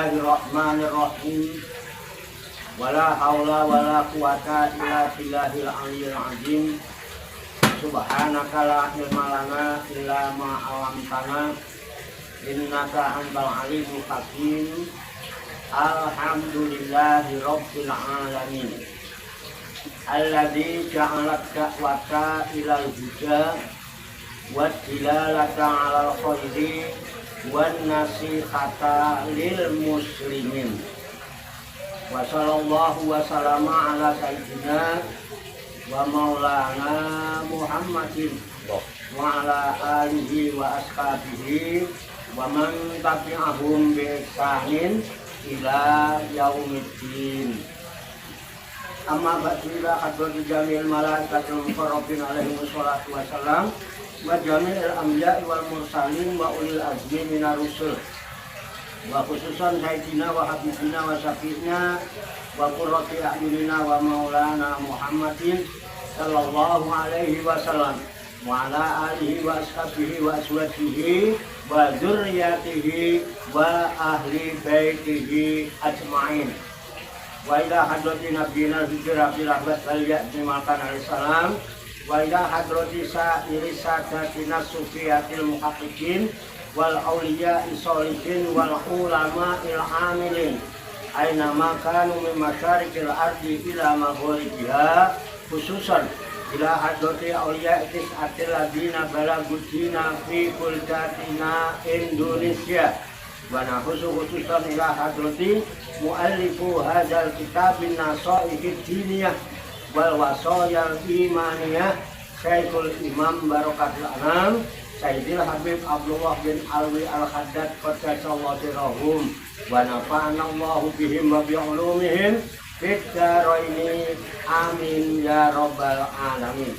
Bismillahirrahmanirrahim. Wala haula wala quwata illa billahil aliyyil azim. Subhanaka la ilma lana illa ma 'allamtana innaka antal alimul hakim. Alhamdulillahi rabbil alamin. Alladzi ja'ala da'wata ilal huda wa dilalata 'alal khairi wan nasihata lil muslimin. Wa sallallahu wa sallama ala sayyidina wa maulana Muhammadin wa ala alihi wa ashabihi wa man tabi'ahum bi ihsanin ila yaumiddin. Amma ba'du, ila hadrati jamil malaikatil muqarrabin alaihi wassalatu wassalam wa jami'il anbiya'i wal mursalin wa ulil azmi minar rusul wa khususan sayyidina wa habibina wa syafi'ina wa qurrati a'yunina wa maulana Muhammadin sallallahu alaihi wasallam wa ala alihi wa ashabihi wa azwajihi wa dzurriyyatihi wa ahli baitihi ajma'in. Wa ila hadrati nabiyina rabbil rahmat wal ya'ti makan alaihissalam wa ila hadrati sa'iri sadatina sufiyatil muhaqqiqin wal awliya isolihin wal ulama il amilin aina makanu min masyarikil ardi ila maghribiha, khususan ila hadrati awliya tis'atil ladina balagudina fi kuldatina Indonesia wa nahusu khususan ila hadrati muallifu hadzal kitabin nasaihid diniyah wal wasayal imaniyah Syekhul Imam Barokatul Anam Sayyidil Habib Abdullah bin Alwi Al-Haddad Qaddasallahu sirrahum wa nafa'anallahu bihim wa bi'ulumihim fid dharaini amin ya rabbal alamin.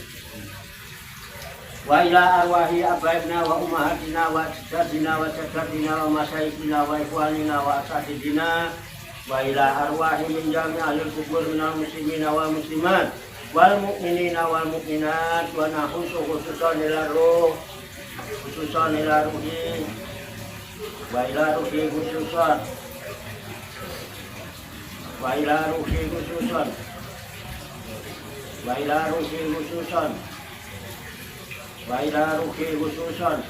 Wa ila arwahi abaibna wa ummahatina wa ajdadina wa jaddatina wa masyayikhina wa ikhwanina wa asatidina wa ila arwahi min jami'il kubur minal muslimina wal muslimat wal mu'minina wal mu'minat wa nahusu khususan ila ruh khususan ila ruhi wa ila ruhi khususan wa ila ruhi khususan wa ila ruhi khususan wa ila ruhi khususan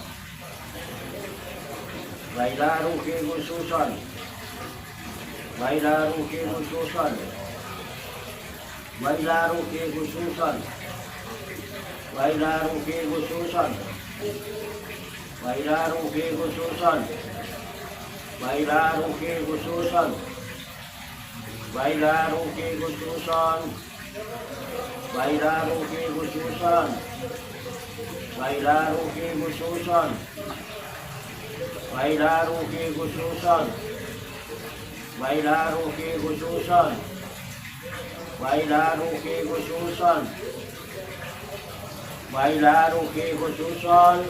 wa ila ruhi khususan wa ila ruhi khususan wa ila ruhi khususan wa ila ruhi khususan wa ila ruhi khususan wa ila ruhi khususan wa ila ruhi khususan wa ila ruhi khususan wa ila ruhi khususan wa ila ruhi khususan wa ila ruhi khususan wa ila ruhi khususan wa ila ruhi khususan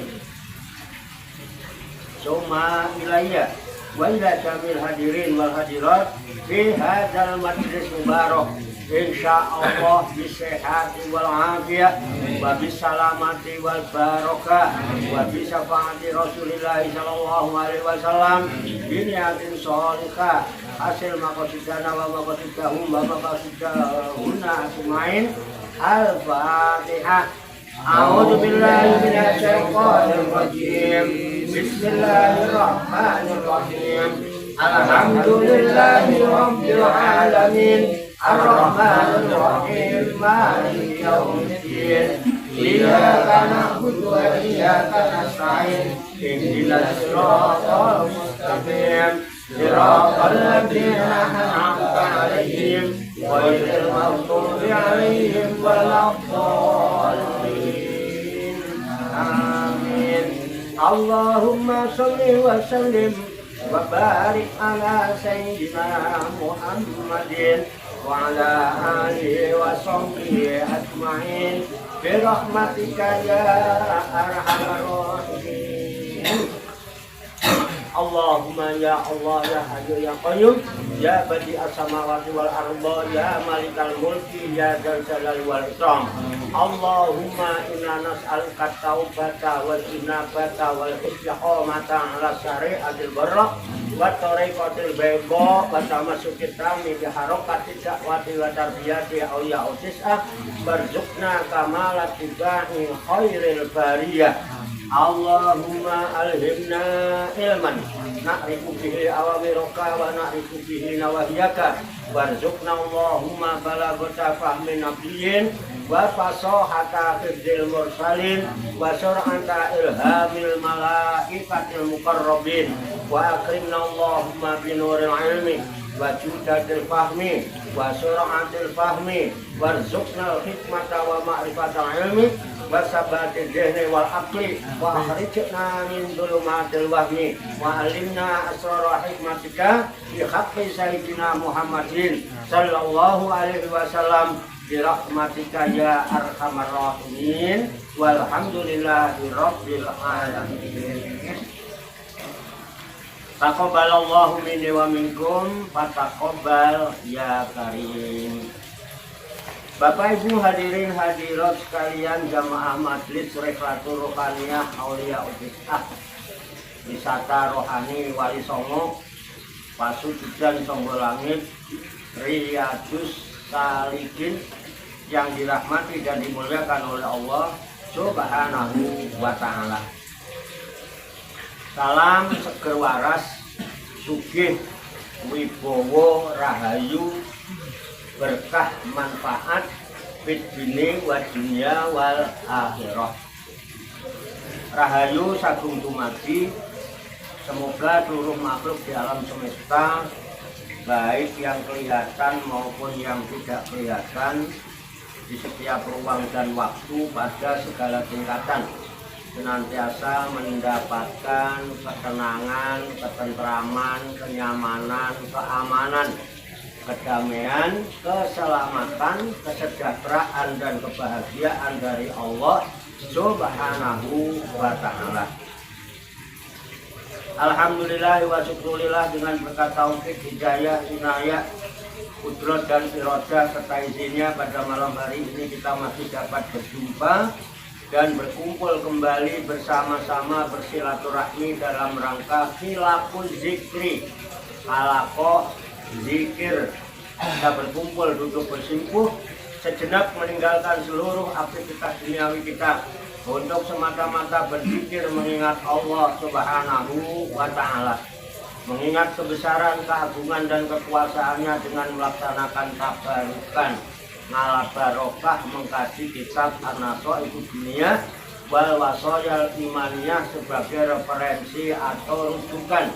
summa ilayya wa ila jamil hadirin wal hadirat fi hadzal majlis mubarak insyaallah bisihhati wal afiyah wa bisalamati wal barakah wa bi syafaati Rasulillah sallallahu alaihi wasallam bi niyatin shalihah hasil maqasidana wa maqasidahum wa maqasidahunna ajmain. Al-Fatihah. A'udzu billahi minasy syaithanir rajim. Bismillahirrahmanirrahim. Alhamdulillahi rabbil alamin. Ar-Rahmanir Rahim. Maliki yaumiddin. Iyyaka na'budu wa iyyaka nasta'in. Ihdinas siratal mustaqim. Siratal ladzina an'amta 'alaihim ghairil maghdubi 'alaihim waladdallin. Amin. Allahumma shalli wa sallim wa barik ala sayyidina Muhammadin wa ala alihi wa sahbihi ajma'in bi rahmatika ya arhamar rahimin. Allahumma ya Allah ya Hayyu ya Qayyum ya Badi'as samawati wal arda ya Malikal mulki ya Dzal jalali wal ikram. Allahumma inna nas'aluka taubata wal inabata wal istiqamata ala syari'atil barra wa tariqatil bayda wa tamasukit tami bi harakati dakwati wa tarbiyati auliya utisah warzuqna kamalat tibai khairil bariyah. Allahumma alhimna ilman na'rifu bihi awamiraka wa na'rifu bihi nawahiyaka warzuqna Allahumma balagata fahmi nabiyyin wa fasahata hifdzil mursalin wa sur'ata ilhamil malaikatil muqarrabin wa akrimna Allahumma binuril ilmi wa judatil fahmi wa sur'atil fahmi warzuqna hikmata wa ma'rifatal ilmi wa sabatil jahli wal aqli wa akhrijna min dhulumatil wahmi wa alimna asrar hikmatika bi haqqi sayyidina Muhammadin sallallahu alaihi wasallam bi rahmatika ya arhamar rahimin walhamdulillahi rabbil alamin. Taqabbalallahu minni wa minkum fataqabbal ya karim. Bapak Ibu hadirin hadirat sekalian jamaah Majelis Rekreatur Rohaniyah Aulia Utisah Wisata Rohani Wali Songo Pasuruan Songo Langit Riyadus Salikin yang dirahmati dan dimuliakan oleh Allah Subhanahu wa ta'ala. Salam seger waras, sugih, wibowo, rahayu, berkah manfaat fid dini wa dunya wal akhirah. Rahayu sagung dumadi, semoga seluruh makhluk di alam semesta baik yang kelihatan maupun yang tidak kelihatan di setiap ruang dan waktu pada segala tingkatan senantiasa mendapatkan ketenangan, ketentraman, kenyamanan, keamanan, kedamaian, keselamatan, kesejahteraan dan kebahagiaan dari Allah Subhanahu wa ta'ala. Alhamdulillah wa syukurillah dengan berkat taufik, hidayah, inayah, kudrat dan iradah serta izinnya pada malam hari ini kita masih dapat berjumpa dan berkumpul kembali bersama-sama bersilaturahmi dalam rangka khilaful zikri, halaqah zikir. Kita berkumpul duduk bersimpuh sejenak meninggalkan seluruh aktivitas duniawi kita untuk semata-mata berzikir mengingat Allah Subhanahu wa ta'ala, mengingat kebesaran, keagungan dan kekuasaannya dengan melaksanakan tabarukan ngalah barokah mengkaji kitab An-Nasai'ud Dunia wal Wasayal Imaniyah sebagai referensi atau rujukan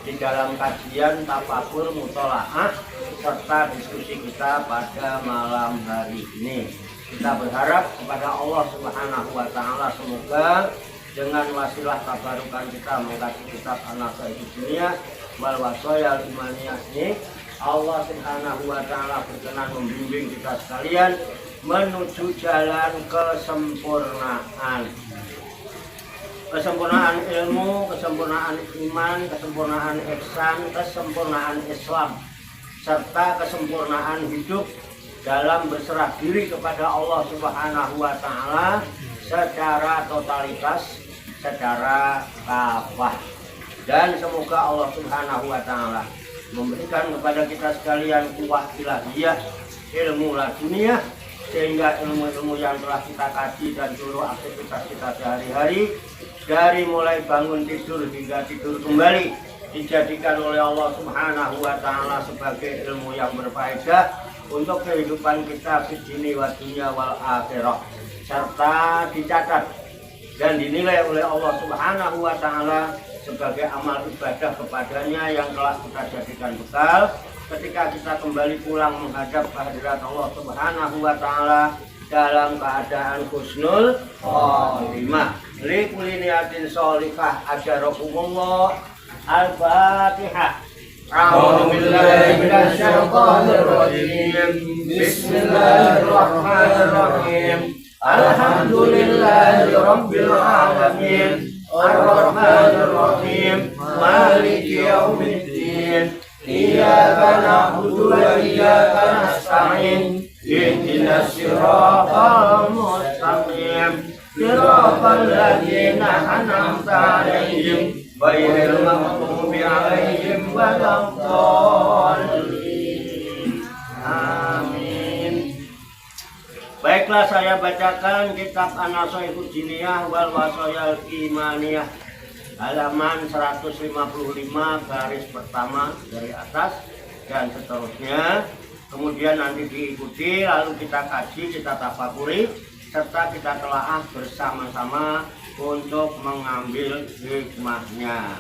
di dalam kajian tafakur mutolaah serta diskusi kita pada malam hari ini. Kita berharap kepada Allah Subhanahu wa ta'ala semoga dengan wasilah tabarukan kita mengkaji kitab An-Nasai'ud Dunia wal Wasayal Imaniyah ini, Allah Subhanahu wa ta'ala berkenan membimbing kita sekalian menuju jalan kesempurnaan. Kesempurnaan ilmu, kesempurnaan iman, kesempurnaan ihsan, kesempurnaan Islam, serta kesempurnaan hidup dalam berserah diri kepada Allah Subhanahu wa ta'ala secara totalitas, secara kafah. Dan semoga Allah Subhanahu wa ta'ala memberikan kepada kita sekalian kuwah ilahiyah, ilmu laduniah, sehingga ilmu-ilmu yang telah kita kaji dan seluruh aktivitas kita sehari-hari dari mulai bangun tidur hingga tidur kembali dijadikan oleh Allah Subhanahu wa ta'ala sebagai ilmu yang berfaedah untuk kehidupan kita di dunia wa dunya wal akhirah, serta dicatat dan dinilai oleh Allah Subhanahu wa ta'ala sebagai amal ibadah kepadanya yang telah kita jadikan bekal ketika kita kembali pulang menghadap kehadirat Allah Subhanahu wa ta'ala dalam keadaan husnul khotimah. Li kulli niyatin sholihah ajarakumullah. Al-Fatihah. A'udzu billahi minasyaitonir rajim. Bismillahirrahmanirrahim. Alhamdulillahi rabbil alamin. Ar-Rahmanir Rahim, Maliki Yaumiddin. Iyyaka na'budu wa iyyaka nasta'in. Ihdinas siratal mustaqim. Siratal ladzina an'amta 'alaihim ghairil maghdubi عليهم ولا الضالين آمين. Baiklah, saya bacakan kitab An-Nasaihud Diniyah wal Wasayal Imaniyah halaman 155 garis pertama dari atas dan seterusnya. Kemudian nanti diikuti, lalu kita kaji, kita tafakuri, serta kita telaah bersama-sama untuk mengambil hikmahnya.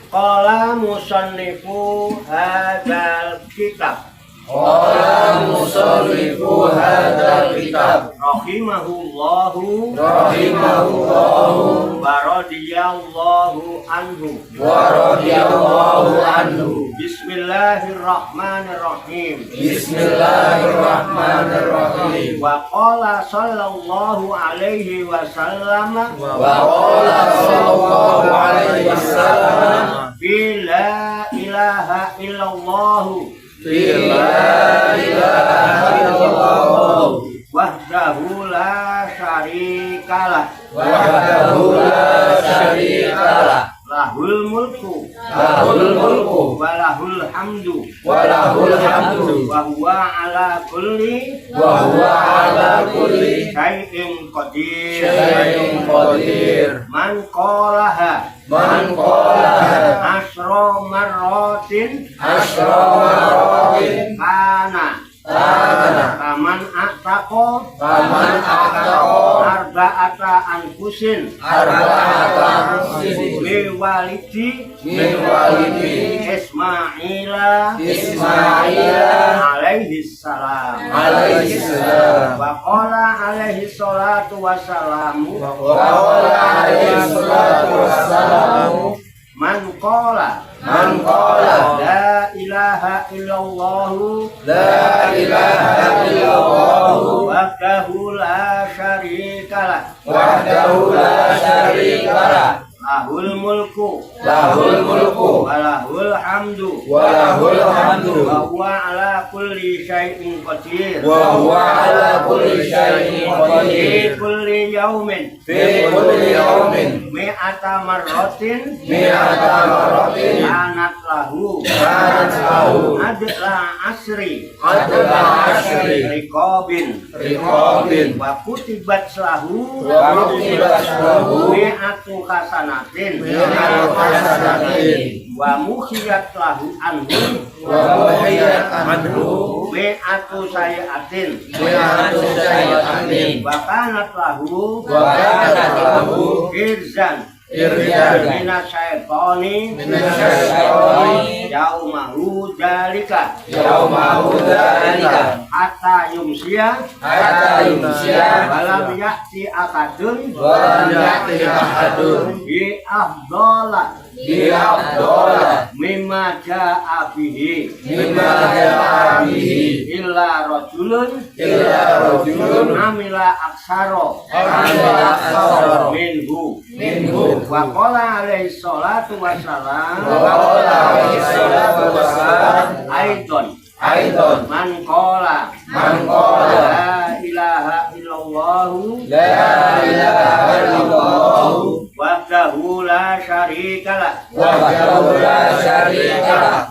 Qala musannifu hadzal kitab. Qala musannifu hadzal kitab. Rahimahullahu wa radiyallahu anhu. Bismillahirrahmanirrahim. Bismillahirrahmanirrahim. Wa qala sallallahu alaihi wasallam. La ilaha illallah. Wahdahu la syarikalah. Lahul mulku walahul hamdu wa huwa ala kulli syai'in qadir. Man qalaha asra marratin kana kaman ataqo arba'ata anfusin liwalidi Ismaila alaihi salam. Wa qala alaihi salatu wassalamu. Man qala la ilaha illallah wahdahu la syarikalah lahul mulku walahul hamdu wa huwa ala kulli syai'in qadir fi kulli yawmin mi'ata marratin kanat lahu adla asri riqabin wa kutibat lahu mi'atu hasanatin wa mukhiyat lahu anhu mi'atu sayiatin wa kanat lahu irzan mina syaitoni yaumahu dalika hatta yumsiya walam ya'ti akadun bi afdala mimma ja'a bihi illa rajulun amila aksaro minhu. Wa qala alaihi salatu wassalam Aidon man qala la ilaha illallah wahdahu la syarikalah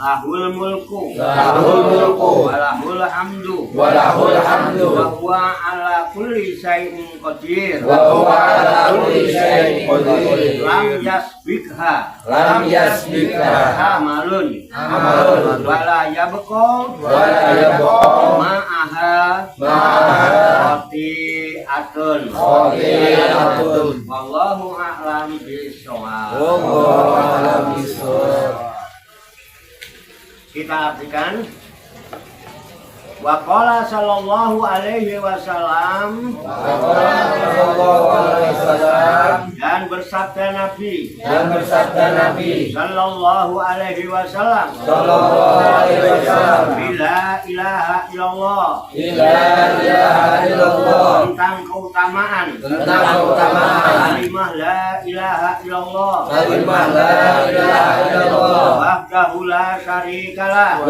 lahul mulku walahul hamdu wa huwa ala kulli syai'in qadir. Lam yasbikha amalun wala yabqa ma'aha khati'atun. Wallahu a'lam bishawab. Kita artikan wa qala sallallahu alaihi wasallam dan bersabda Nabi sallallahu alaihi wasallam bila ilaha illallah tentang keutamaan kalimah la ilaha illallah wahdahu la syarikalah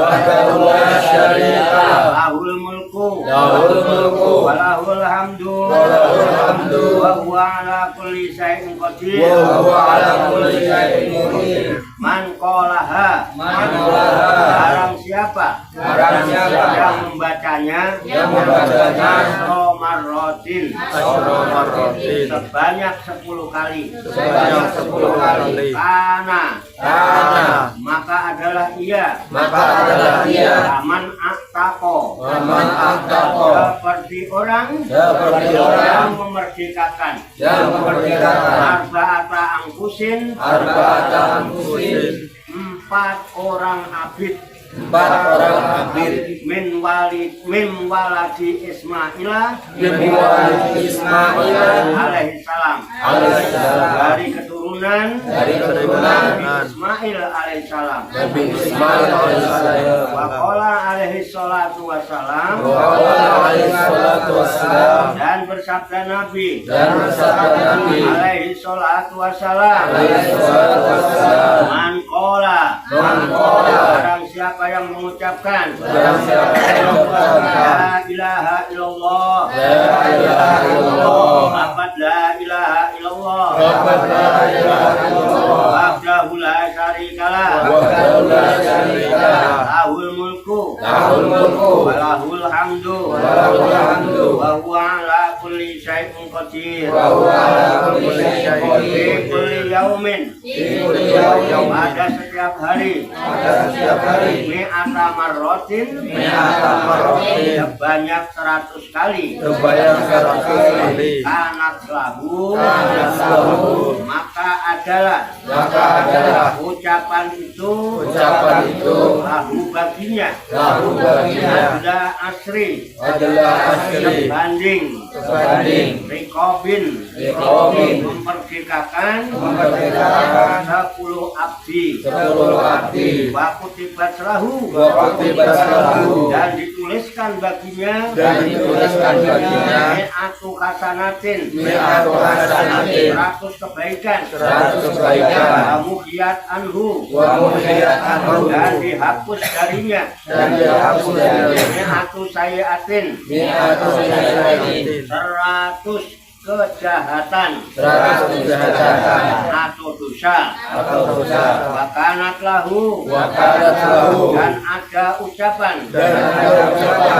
lahul mulku wa lahul hamdu wa huwa ala kulli syai'in qadir man qalaha barang siapa yang membacanya marrotin sebanyak 10 kali karena maka adalah ia aman aktako seperti orang yang memerdekakan arba'ata angkusin 4 orang abid min waladi Ismaila alaihi salam dari keturunan Ismail alaihi salam wa qala alaihi salatu wassalam dan bersabda Nabi alaihi salatu wassalam man qala barang siapa yang mengucapkan la ilaha illallah lafaz la ilaha illallah wahdahu la syarikalah lahul mulku wa lahul hamdu wa huwa ala kulli syai'in qadir fi kulli yaumin pada setiap hari mi'ata marrotin sebanyak 100 kali kanat lahu maka adalah ucapan itu lahu baginya adalah asri sebanding rikobin memerdekakan 10 abdi wa kutibat lahu dan dituliskan baginya mi'atu hasanatin 100 kebaikan muhiyat anhu dan dihapus darinya mi'atu sayiatin 100 kejahatan atau dosa wakanat lahu dan ada ucapan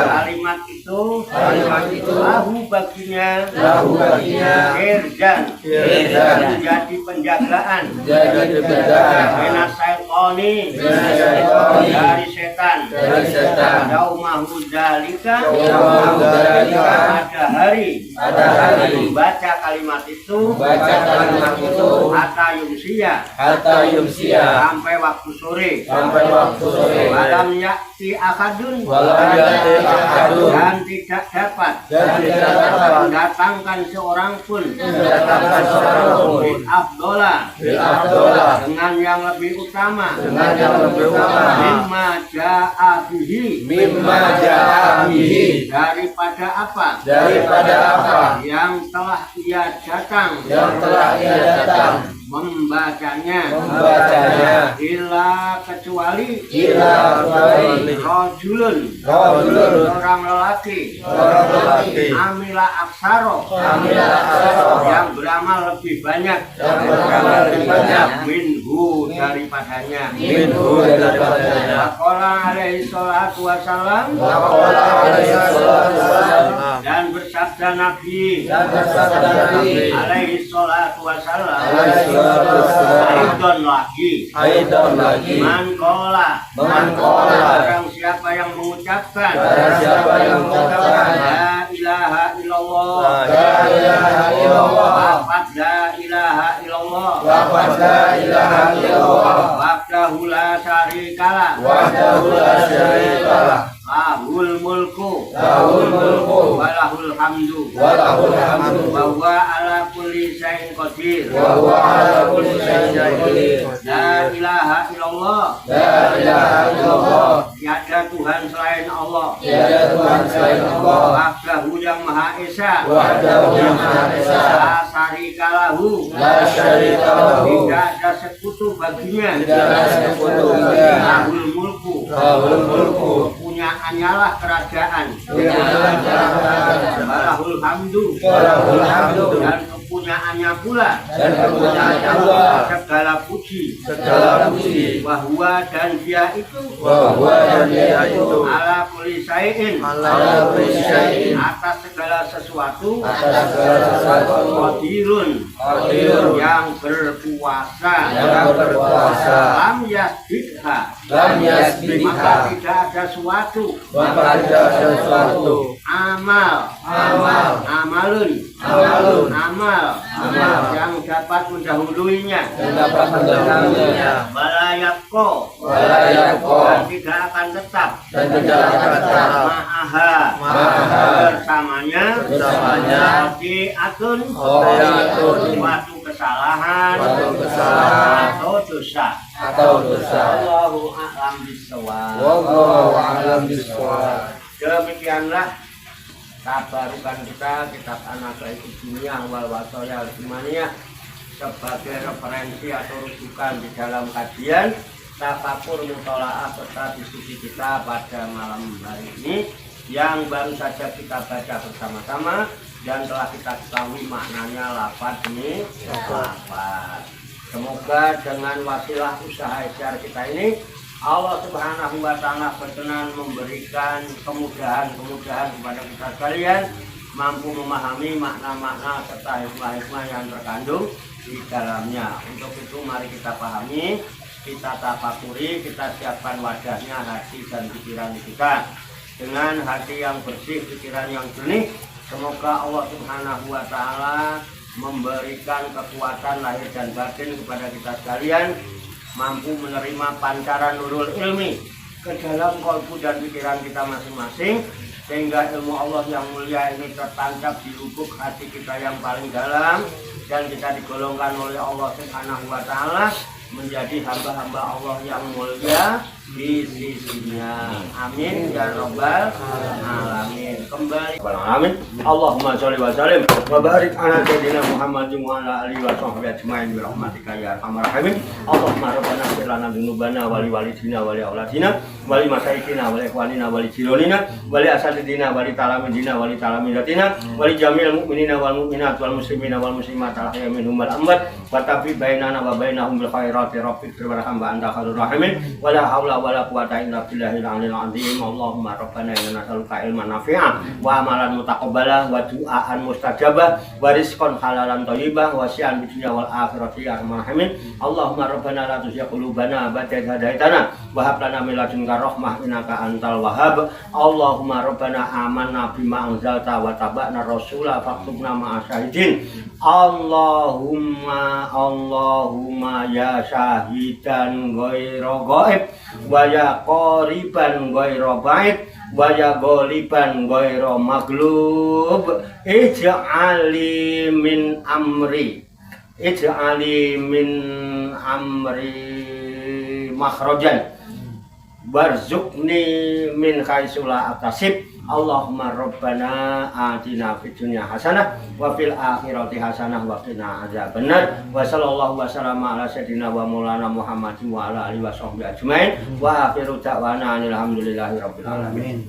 kalimat itu lahu baginya irjan menjadi penjagaan minas syaitoni dari setan yaumahu dzalika pada hari membaca kalimat itu hatta yumsiya sampai waktu sore malam yakti akadun dan tidak dapat mendatangkan seorang pun bil afdola dengan yang lebih utama mimma ja'a bihi daripada apa yang telah ia datang membacanya illa kecuali rajulun orang lelaki amila aksaro yang beramal lebih banyak minhu daripadanya waqala alaihi salatu wassalam dan bersabda Nabi alaihi salatu wassalam Aidon lagi man qala barang siapa yang mengucapkan la ilaha illallah lafaz la ilaha illallah wahdahu la syarikalah lahul mulku wa lahul mulku wa lahul hamdu wa lahul hamdu wa huwa ala kulli syai'in qadir wa huwa ala kulli syai'in qadir. La ilaha illallah, La ilaha illallah, tiada Tuhan selain Allah, tiada Tuhan selain Allah, wahdahu yang maha esa, wahdahu yang maha esa, la syarika lahu, la syarika lahu, tidak ada sekutu baginya, tidak ada sekutu baginya, lahul mulku, lahul mulku, kepunyaannya lah kerajaan, kepunyaannya walahul hamdu, walahul hamdu, dan kepunyaannya pula, dan kepunyaannya pula segala puji, segala puji, bahwa dan dia itu, bahwa dan dia itu ala kulli syai'in, ala kulli syai'in, atas segala sesuatu, atas segala sesuatu, qadirun, qadirun, yang berkuasa, yang berkuasa, lam yasbidha, lam maka yasbidha, tidak ada suatu, maka tidak ada sesuatu, amal, amal, amalun, amalun, amal, amal, yang dapat mendahuluinya, yang dapat mendahulunya, balayakko, walayakko, dan tidak akan tetap, dan tidak akan tetap, ma'aha, bersamanya, di atun, suatu kesalahan, atau dosa. Allahu a'lam bishawab. Wallahu a'lam bishawab. Demikianlah tabarukan kita kitab anak itu dunia wal wasoya al-imaniyah sebagai referensi atau rujukan di dalam kajian tafakur mutolaah serta diskusi kita pada malam hari ini yang baru saja kita baca bersama-sama dan telah kita ketahui maknanya lafaz demi lafaz. Semoga dengan wasilah usaha ikhtiar kita ini Allah Subhanahu wa Ta'ala berkenan memberikan kemudahan-kemudahan kepada kita sekalian, mampu memahami makna-makna serta hikmah-hikmah yang terkandung di dalamnya. Untuk itu mari kita pahami, kita tafakuri, kita siapkan wadahnya hati dan pikiran kita dengan hati yang bersih, pikiran yang jernih. Semoga Allah Subhanahu wa Ta'ala memberikan kekuatan lahir dan batin kepada kita sekalian, mampu menerima pancaran nurul ilmi ke dalam kalbu dan pikiran kita masing-masing, sehingga ilmu Allah yang mulia ini tertancap di lubuk hati kita yang paling dalam, dan kita digolongkan oleh Allah Subhanahu wa Ta'ala menjadi hamba-hamba Allah yang mulia di sisinya. Amin ya rabbal alamin. Kembali alamin. Allahumma sholli wa sallim wa barik ala sayyidina Muhammadin wa ala alihi wa sahbihi ajmain bi rahmatika ya arhamar rahimin. Allahumma rabbana ighfir lana dzunubana wa li walidina wa li auladina wa li masyayikhina wa li ikhwanina wa li jironina wa li asatidina wa li talamidina wa li talamidatina wa li jami'il mu'minina wal mu'minat wal muslimina wal muslimat al ahya minhum wal amwat wa tafi bainana wa bainahum bil khairati rabbik firwarham wa anta khairur rahimin wa la haula wa la quwwata illa billahil aliyil azim. Allahumma rabbana inna nas'aluka ilman nafi'an wa amalan mutaqabbala wa du'aan mustajabah wa rizqan halalan thayyibah wa syi'an fid dunya wal akhirati ya arhamar rahimin. Allahumma rabbana la tuzigh qulubana ba'da idh hadaytana wa hab lana min ladunka rahmah innaka antal wahhab. Allahumma rabbana amanna bima anzalta wa tabana rasula faktubna ma'as syahidin. Allahumma ya syahidan ghaira ghaib wa ya qariban ghaira ba'id wa ya ghaliban ghaira maghlub ij'ali min amri makhrajan warzuqni min haitsu la ahtasib. Allahumma rabbana atina fid dunya hasanah wa fil akhirati hasanah wa qina adzabannar. Wa sallallahu wasallama ala sayyidina wa maulana Muhammadin wa ala alihi washabbihi ajmain wa akhiru da'wana alhamdulillahi rabbil alamin.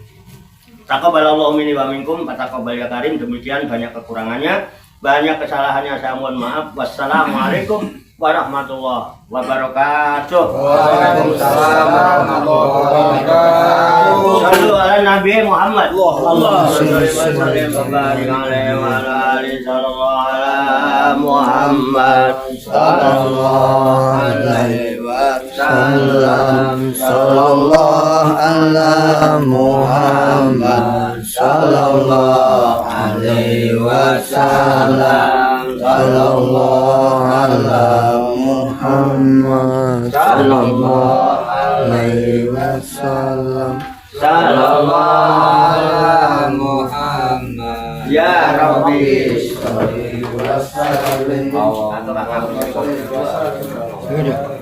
Taqabbalallahu minni wa minkum wa taqabbal ya karim. Demikian banyak kekurangannya, banyak kesalahannya, saya mohon maaf. Wassalamualaikum warahmatullahi wabarakatuh. Waalaikumsalam warahmatullahi wabarakatuh. Sallu ala Nabi Muhammad. Allahumma shalli wa sallim wa barik alaihi wa ala alihi sallallahu ala Muhammad sallallahu alaihi wasallam. Sallallahu ala Muhammad sallallahu alaihi wasallam. Sallallahu ala Muhammad sallallahu alaihi wasallam. Sallallahu Nabi sallallahu alaihi wasallam. Allahumma salli wa sallim.